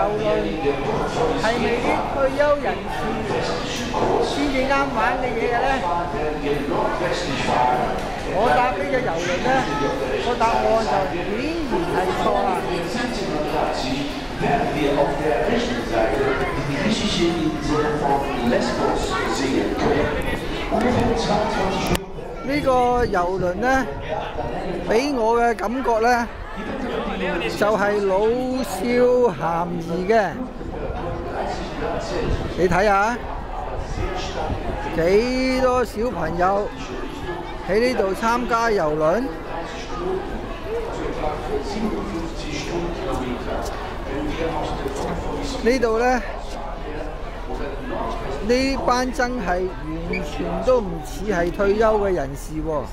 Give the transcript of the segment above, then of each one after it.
郵輪係咪啲退休人士先至啱玩嘅嘢嘅咧？我搭呢個郵輪咧，個答案就顯然係錯啦。呢個郵輪咧，俾我嘅感覺咧，就係老少咸宜嘅。你睇下，幾多小朋友喺呢度參加郵輪？呢度呢，呢班真係完全都唔似係退休嘅人士喎。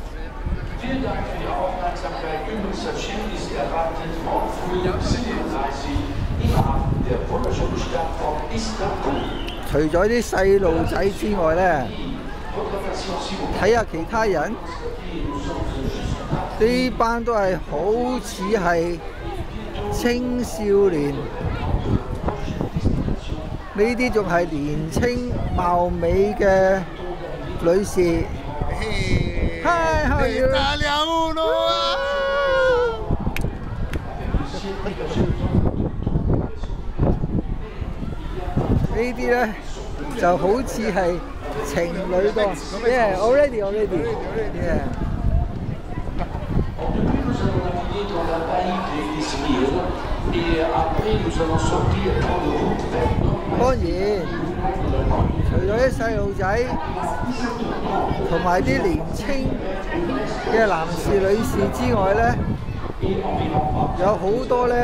除咗啲細路仔之外呢，睇下其他人，呢班都係好似係青少年，呢啲仲係年青貌美嘅女士。Hi, how are you? Italia 1 呢啲呢就好似係情侶多。Yeah, already. Yeah. 當然，除咗啲細路仔同埋啲年青嘅男士女士之外呢，有好多呢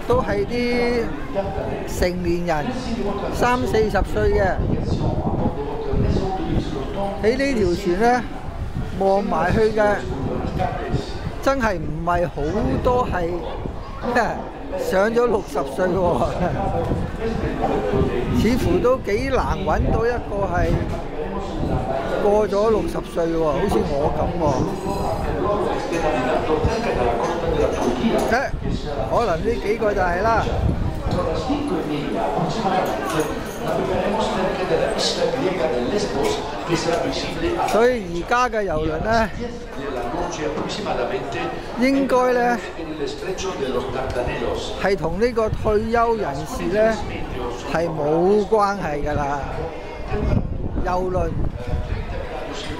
都係啲成年人，30、40歲嘅。喺呢條船呢，望埋去嘅，真係唔係好多係上咗60歲喎，似乎都幾難揾到一個係過咗60歲喎，好似我咁喎。可能呢幾個就係啦。所以而家嘅郵輪呢，應該呢係同呢個退休人士呢係冇關係㗎啦。郵輪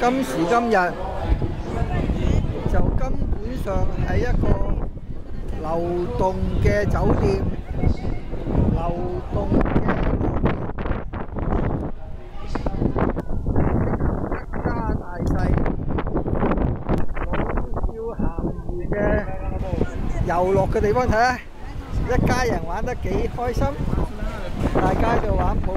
今時今日就根本上係一個流動嘅酒店，流動嘅一家大細、老少咸宜嘅遊樂嘅地方睇下，一家人玩得幾開心，大家就玩抱。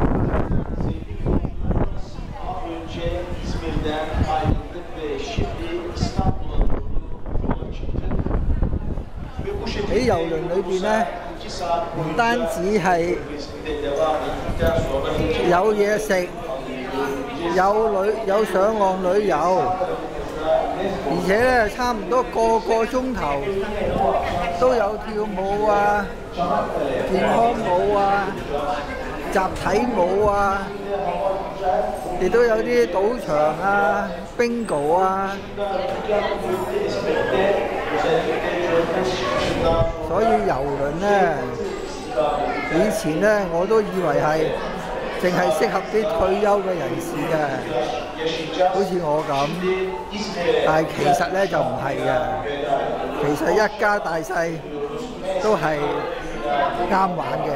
喺郵輪裏邊呢，唔單止係有嘢食，有上岸旅遊，而且呢差唔多個個鐘頭都有跳舞啊、健康舞啊、集體舞啊，亦都有啲賭場啊、bingo 啊。所以郵輪呢，以前呢我都以為係淨係適合啲退休嘅人士嘅，好似我咁。但係其實呢就唔係嘅，其實一家大細都係啱玩嘅。